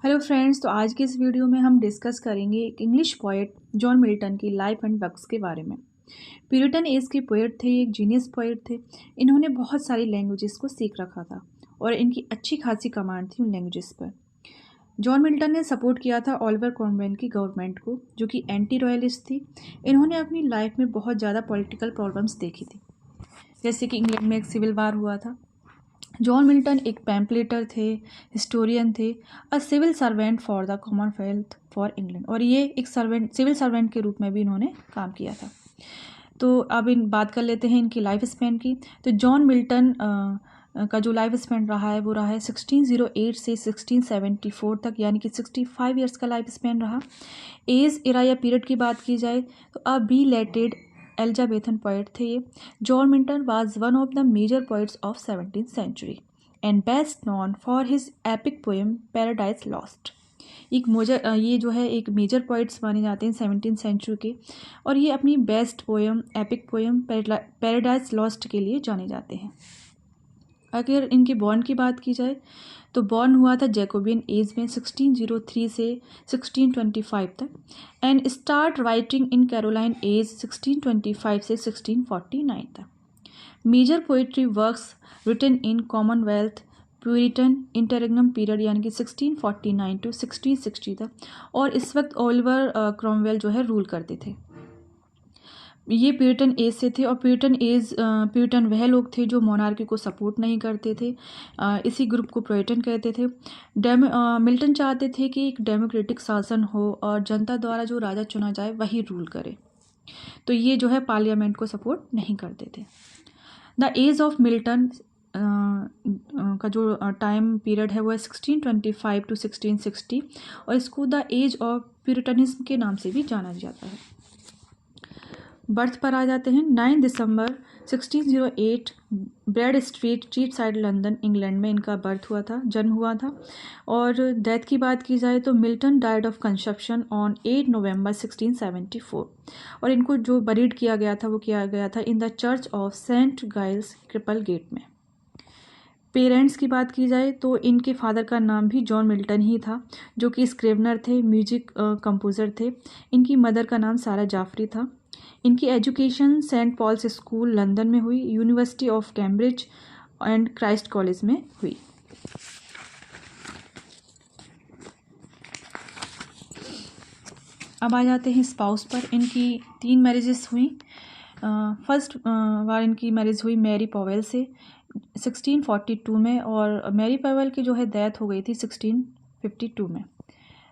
Hello friends, तो आज की इस वीडियो में हम डिस्कस करेंगे एक इंग्लिश पोएट जॉन मिल्टन की लाइफ एंड वर्क्स के बारे में। प्यूरिटन एज के पोएट थे, एक जीनियस पोएट थे। इन्होंने बहुत सारी लैंग्वेजेस को सीख रखा था और इनकी अच्छी खासी कमांड थी उन लैंग्वेजेस पर। जॉन मिल्टन ने सपोर्ट किया था ओलिवर क्रॉमवेल की गवर्नमेंट को, जो कि एंटी रॉयलिस्ट थी। इन्होंने अपनी लाइफ में बहुत ज़्यादा पॉलिटिकल प्रॉब्लम्स देखी थी, जैसे कि इंग्लैंड में एक सिविल वार हुआ था। जॉन मिल्टन एक पैम्पलेटर थे, हिस्टोरियन थे, a civil servant for the commonwealth for England, और ये एक सिविल सर्वेंट के रूप में भी इन्होंने काम किया था। तो अब इन बात कर लेते हैं इनकी लाइफ स्पैन की। तो जॉन मिल्टन का जो लाइफ स्पैन रहा है वो रहा है 1608 से 1674 तक, यानी कि 65 ईयर्स का लाइफ स्पैन रहा। एज इरा या पीरियड की बात की जाए तो अ बी लेटेड एल्जाबेथन पोएट थे ये। John Milton was one of the major poets of 17th century and best known for his epic poem Paradise Lost. ये जो है एक मेजर पोइट्स माने जाते हैं 17th सेंचुरी के, और ये अपनी best poem epic poem Paradise lost के लिए जाने जाते हैं। अगर इनके बॉर्न की बात की जाए तो बॉर्न हुआ था जैकोबियन एज में 1603 से 1625 तक, and start writing in Caroline age 1625 से 1649 तक। Major poetry works written in commonwealth puritan interregnum period, यानी कि 1649 टू 1660 तक, और इस वक्त ओलिवर क्रॉमवेल जो है रूल करते थे। ये प्यूरिटन एज से थे, और प्यूरिटन वह लोग थे जो मोनार्की को सपोर्ट नहीं करते थे। इसी ग्रुप को प्यूरिटन कहते थे। मिल्टन चाहते थे कि एक डेमोक्रेटिक शासन हो और जनता द्वारा जो राजा चुना जाए वही रूल करे, तो ये जो है पार्लियामेंट को सपोर्ट नहीं करते थे। द एज ऑफ मिल्टन का जो टाइम पीरियड है वो है 1625 टू 1660, और इसको द एज ऑफ प्यूरिटनिज्म के नाम से भी जाना जाता है। बर्थ पर आ जाते हैं। 9 दिसंबर 1608 Bread Street Cheapside London England में इनका बर्थ हुआ था, जन्म हुआ था। और डेथ की बात की जाए तो Milton died of conception on 8 नवंबर 1674, और इनको जो बरीड किया गया था वो किया गया था in the church of Saint Giles Cripplegate में। पेरेंट्स की बात की जाए तो इनके फादर का नाम भी जॉन मिल्टन ही था, जो कि स्क्रिवनर थे, म्यूजिक कंपोज़र थे। इनकी मदर का नाम सारा जाफरी था। इनकी education Saint Paul's school London में हुई, University of Cambridge and Christ College में हुई। अब आ जाते हैं स्पाउस पर। इनकी 3 मैरिजेस हुई। फर्स्ट बार इनकी मैरिज हुई मैरी पॉवेल से 1642 में, और मैरी पॉवेल की जो है डेथ हो गई थी 1652 में।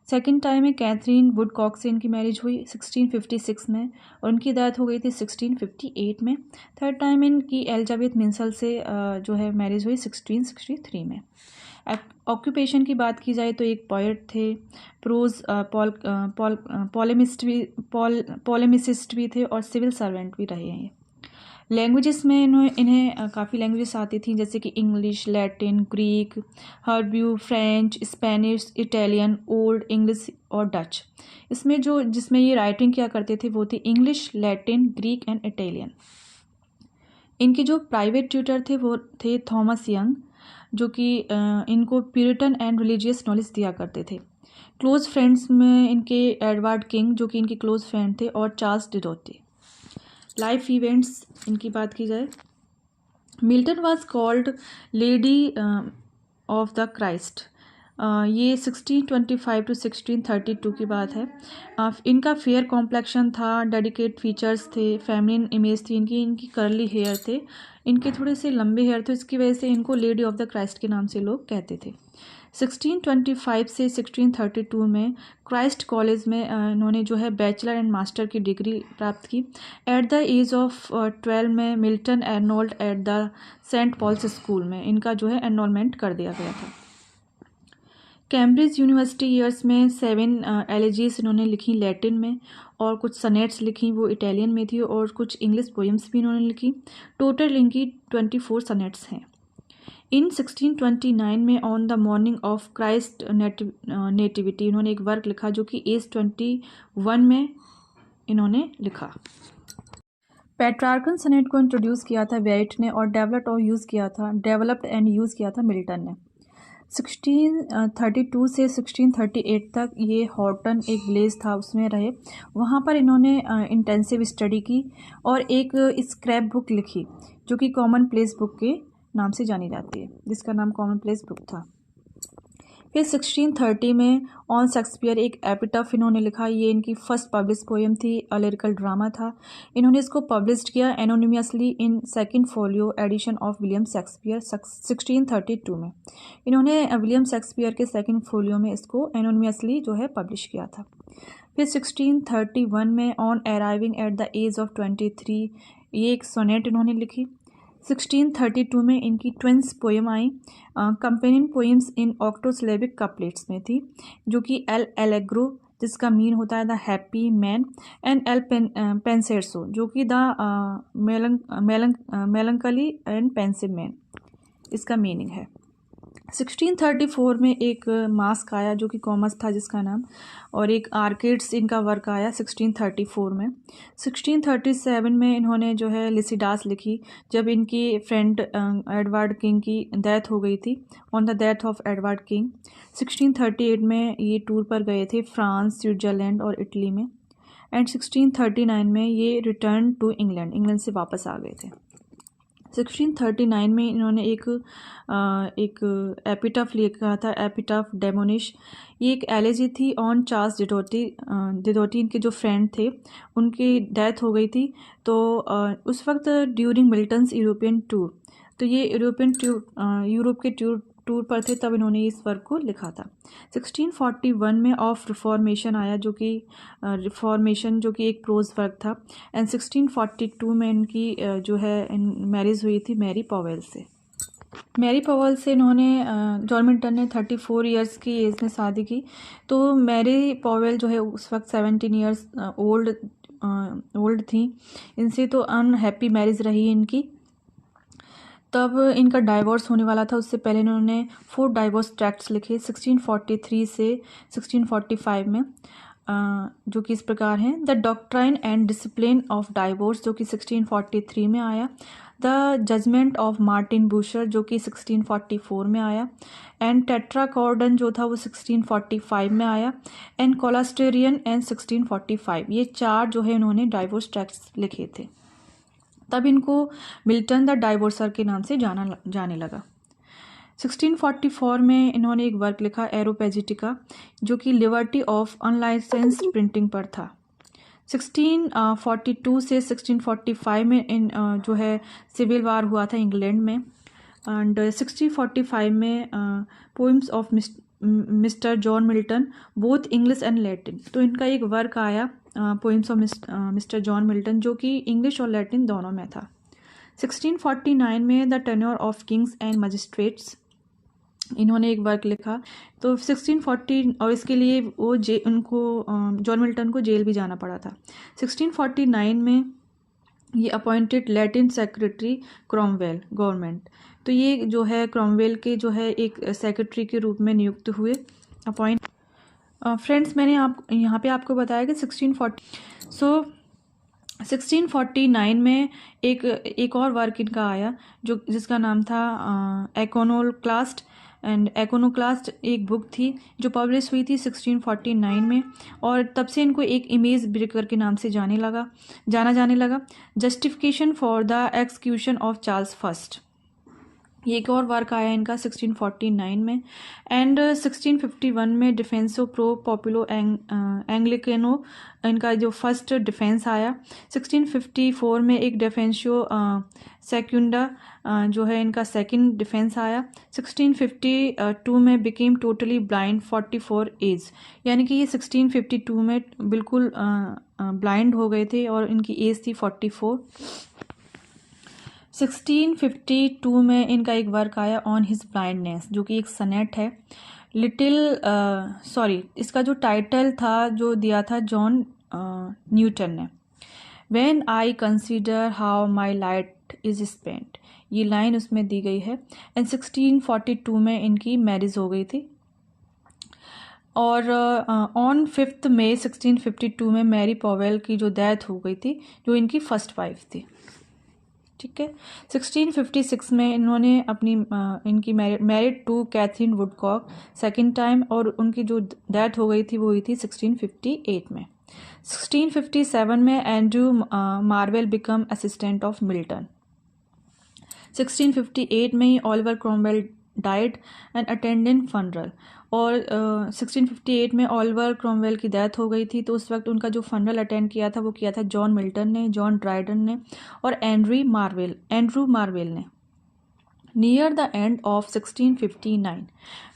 सेकेंड टाइम में कैथरीन वुडकॉक से इनकी मैरिज हुई 1656 में, और उनकी डेथ हो गई थी 1658 में। थर्ड टाइम इनकी एलिजाबेथ मिंसल से जो है मैरिज हुई 1663 में। ऑक्यूपेशन की बात की जाए तो एक पोएट थे, प्रोज पोलेमिसिस्ट भी थे, और सिविल सर्वेंट भी रहे हैं। लैंग्वेजेस में इन्हें काफ़ी लैंग्वेजेस आती थी, जैसे कि इंग्लिश, लैटिन, ग्रीक, हर्ब्यू, French, Spanish, Italian, old English और डच। जिसमें ये राइटिंग किया करते थे वो थी English, Latin, Greek and Italian. इनके जो प्राइवेट ट्यूटर थे वो थे थॉमस यंग, जो कि इनको प्यूरिटन एंड रिलीजियस नॉलेज दिया करते थे। क्लोज फ्रेंड्स में इनके एडवर्ड किंग, जो कि इनके क्लोज फ्रेंड थे, और चार्ल्स डिडोटे। लाइफ इवेंट्स इनकी बात की जाए, Milton was called lady of the Christ. ये 1625 टू 1632 की बात है। इनका फेयर कॉम्प्लेक्शन था, डेडिकेट फीचर्स थे, फेमिनिन इमेज थी इनकी कर्ली हेयर थे, इनके थोड़े से लंबे हेयर थे, इसकी वजह से इनको लेडी ऑफ द क्राइस्ट के नाम से लोग कहते थे। 1625 से 1632 में क्राइस्ट कॉलेज में इन्होंने जो है बैचलर एंड मास्टर की डिग्री प्राप्त की। एट द एज ऑफ 12 में Milton enrolled at the Saint Paul's school में इनका जो है एनरोलमेंट कर दिया गया था। कैम्ब्रिज यूनिवर्सिटी ईयर्स में 7 एलिजीज इन्होंने लिखी लैटिन में, और कुछ सनेट्स लिखी वो इटालियन में थी, और कुछ इंग्लिश पोएम्स भी इन्होंने लिखी। टोटल इनकी 24 सनेट्स हैं। इन 1629 में on the morning of Christ nativity इन्होंने एक वर्क लिखा, जो कि एज 21 में इन्होंने लिखा। पेट्रार्कन सनेट को इंट्रोड्यूस किया था वेरिट ने, और डेवलप्ड एंड यूज़ किया था मिल्टन ने। 1632 से 1638 तक ये हॉर्टन एक विलेज था, उसमें रहे। वहाँ पर इन्होंने इंटेंसिव स्टडी की और एक स्क्रैप बुक लिखी जो कि कॉमन प्लेस बुक के नाम से जानी जाती है, जिसका नाम कॉमन प्लेस बुक था। फिर 1630 में ऑन शेक्सपियर एक एपिटफ इन्होंने लिखा। ये इनकी फर्स्ट पब्लिश पोएम थी, लिरिकल ड्रामा था। इन्होंने इसको पब्लिश किया anonymously in second folio edition of William Shakespeare 1632 में। इन्होंने विलियम शेक्सपियर के सेकंड फोलियो में इसको एनोनिमसली जो है पब्लिश किया था। फिर 1631 में on arriving at the age of 23 ये एक सोनेट इन्होंने लिखी। 1632 में इनकी ट्विंस पोएम आई, companion poems in octosyllabic couplets में थी, जो कि एल एलेग्रो जिसका मीन होता है the happy man, and Il Penseroso जो कि the melancholy and pensive man इसका मीनिंग है। 1634 में एक मास्क आया जो कि कॉमर्स था जिसका नाम, और एक आर्किड्स इनका वर्क आया 1634 में। 1637 में इन्होंने जो है लिसिडास लिखी जब इनकी फ्रेंड एडवर्ड किंग की डेथ हो गई थी, on the death of Edward king. 1638 में ये टूर पर गए थे फ्रांस, स्विट्ज़रलैंड और इटली में, एंड 1639 में ये रिटर्न टू इंग्लैंड से वापस आ गए थे। 1639 में इन्होंने एक एपिटफ लिखा था, एपिटफ डेमोनिश। ये एक एलेजी थी ऑन चार्ल्स डिडोटी इनके जो फ्रेंड थे, उनकी डेथ हो गई थी। तो उस वक्त ड्यूरिंग मिल्टन्स यूरोपियन टूर, तो ये यूरोप के टूर पर थे, तब इन्होंने इस वर्क को लिखा था। 1641 में ऑफ रिफॉर्मेशन आया जो कि रिफॉर्मेशन जो कि एक प्रोज वर्क था, एंड 1642 में इनकी जो है मैरिज हुई थी मैरी पॉवेल से। मैरी पॉवेल से इन्होंने जॉन मिल्टन ने 34 इयर्स की एज में शादी की। तो मैरी पॉवेल जो है उस वक्त 17 इयर्स ओल्ड थी। इनसे तो अनहैप्पी मैरिज रही इनकी। तब इनका डाइवोर्स होने वाला था, उससे पहले इन्होंने 4 डाइवोर्स ट्रैक्ट्स लिखे 1643 से 1645 में, जो कि इस प्रकार हैं। The doctrine and discipline of divorce जो कि 1643 में आया, द जजमेंट ऑफ मार्टिन बूशर जो कि 1644 में आया, एंड टेट्राकॉर्डन जो था वो 1645 में आया, एंड कोलास्टेरियन एंड 1645। ये 4 जो है इन्होंने डाइवोर्स ट्रैक्ट्स लिखे थे। तब इनको मिल्टन द डाइवोर्सर के नाम से जाने लगा। 1644 में इन्होंने एक वर्क लिखा एरोपेजिटिका जो कि लिबर्टी ऑफ अनलाइसेंस्ड प्रिंटिंग पर था। 1642 से 1645 में जो है सिविल वार हुआ था इंग्लैंड में, एंड 1645 में poems of mister John Milton both English and Latin, तो इनका एक वर्क आया poems of mister John Milton जो कि इंग्लिश और लैटिन दोनों में था। 1649 में the tenure of Kings and magistrates इन्होंने एक वर्क लिखा। तो 1640 और इसके लिए वो उनको जॉन मिल्टन को जेल भी जाना पड़ा था। 1649 में ये appointed Latin secretary Cromwell government, तो ये जो है क्रॉमवेल के जो है एक सेक्रेटरी के रूप में नियुक्त हुए अपॉइंट। फ्रेंड्स मैंने यहाँ पे आपको बताया कि 1649 में एक और वर्क इनका आया जो जिसका नाम था इकोनोक्लास्ट, एंड इकोनोक्लास्ट एक बुक थी जो पब्लिश हुई थी 1649 में, और तब से इनको एक इमेज ब्रेकर के नाम से जाना जाने लगा। Justification for the execution of Charles first, ये एक और वर्क आया इनका 1649 में, एंड 1651 में डिफेंसो प्रो पॉपुलो एंग्लिकनो इनका जो फर्स्ट डिफेंस आया। 1654 में एक डिफेंसो सेक्युंडा जो है इनका सेकंड डिफेंस आया। 1652 में बिकेम टोटली ब्लाइंड 44 एज, यानी कि ये 1652 में बिल्कुल ब्लाइंड हो गए थे और इनकी एज थी 44। 1652 में इनका एक वर्क आया ऑन हिज ब्लाइंडनेस जो कि एक सनेट है। इसका जो टाइटल था जो दिया था जॉन न्यूटन ने, when I consider how my light is spent, ये लाइन उसमें दी गई है। एंड 1642 में इनकी मैरिज हो गई थी, और ऑन 5 मई 1652 में मैरी पॉवेल की जो डेथ हो गई थी जो इनकी फर्स्ट वाइफ थी। ठीक है। 1656 में इन्होंने अपनी इनकी married to Katherine Woodcock second time, और उनकी जो डेथ हो गई थी वो हुई थी 1658 में। 1657 में Andrew Marvell became assistant of Milton. 1658 में ही Oliver Cromwell died and attended funeral, और 1658 में ऑलिवर क्रॉमवेल की डेथ हो गई थी, तो उस वक्त उनका जो फनरल अटेंड किया था वो किया था जॉन मिल्टन ने, जॉन ड्राइडन ने और एंड्रू मार्वेल ने। Near the end of 1659,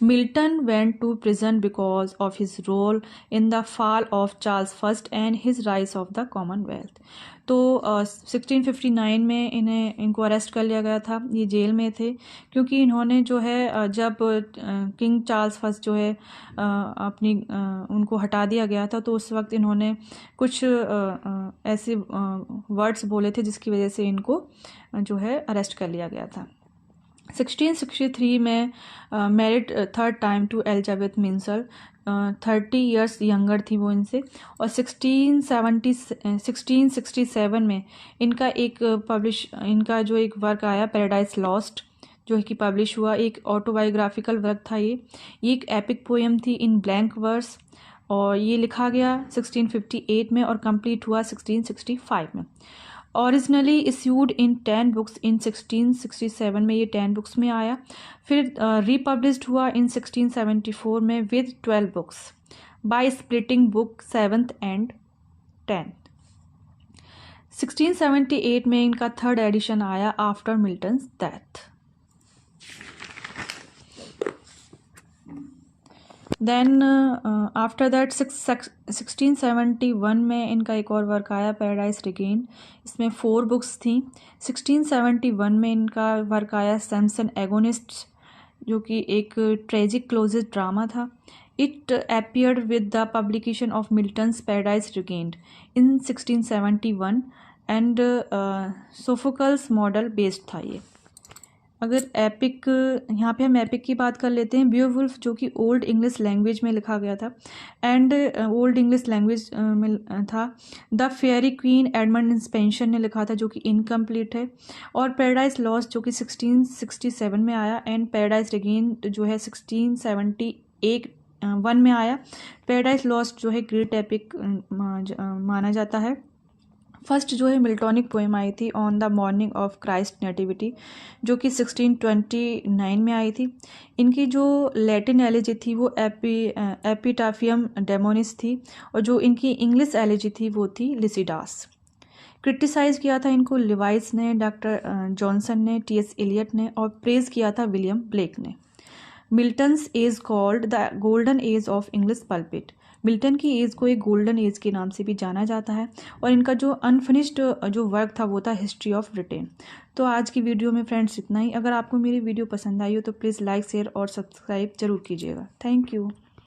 Milton went to prison because of his role in the fall of Charles I and his rise of the Commonwealth. तो 1659 में इनको अरेस्ट कर लिया गया था, ये जेल में थे क्योंकि इन्होंने जो है जब किंग चार्ल्स फर्स्ट जो है अपनी उनको हटा दिया गया था, तो उस वक्त इन्होंने कुछ ऐसे वर्ड्स बोले थे जिसकी वजह से इनको जो है अरेस्ट कर लिया गया था। 1663 में married third time to Elizabeth Minshull, 30 years younger थी वो इनसे, और 1667 में इनका इनका जो एक वर्क आया पैराडाइज लॉस्ट, जो है कि पब्लिश हुआ। एक ऑटोबायोग्राफिकल वर्क था ये एक एपिक पोएम थी इन ब्लैंक वर्स, और ये लिखा गया 1658 में और कंप्लीट हुआ 1665 में। ओरिजिनली इश्यूड इन 10 बुक्स इन 1667 में ये 10 बुक्स में आया, फिर रीपब्लिश्ड हुआ इन 1674 में with 12 books by splitting book 7th and 10th। 1678 में इनका थर्ड एडिशन आया after Milton's death. Then after that 1671 में इनका एक और वर्क आया पैराडाइज रिगेन, इसमें 4 बुक्स थी। 1671 में इनका वर्क आया सैमसन एगोनिस्ट्स, जो कि एक ट्रेजिक क्लोजेज ड्रामा था। It appeared with the publication of Milton's paradise regained in 1671 and Sophocles model based था ये। अगर एपिक, यहाँ पे हम एपिक की बात कर लेते हैं। बियोवुल्फ जो कि ओल्ड इंग्लिश लैंग्वेज में लिखा गया था एंड ओल्ड इंग्लिश लैंग्वेज में था। द फेयरी क्वीन एडमंड स्पेंशन ने लिखा था जो कि इनकम्प्लीट है, और पैराडाइज लॉस्ट जो कि 1667 में आया एंड पैराडाइज रिगेन जो है 1671 में आया। पैराडाइज लॉस्ट जो है ग्रेट एपिक माना जाता है। फर्स्ट जो है मिल्टॉनिक पोएम आई थी on the morning of Christ nativity, जो कि 1629 में आई थी। इनकी जो लैटिन एलिजी थी वो एपिटाफियम डेमोनिस थी, और जो इनकी इंग्लिश एलिजी थी वो थी लिसिडास। क्रिटिसाइज़ किया था इनको लिवाइस ने, डॉक्टर जॉनसन ने, टी.एस. एलियट ने, और प्रेज किया था विलियम ब्लेक ने। Milton's age called the golden age of English pulpit, Milton की एज को एक गोल्डन एज के नाम से भी जाना जाता है, और इनका जो अनफिनिश्ड जो वर्क था वो था हिस्ट्री ऑफ ब्रिटेन। तो आज की वीडियो में फ्रेंड्स इतना ही। अगर आपको मेरी वीडियो पसंद आई हो तो प्लीज़ लाइक शेयर और सब्सक्राइब जरूर कीजिएगा। Thank you.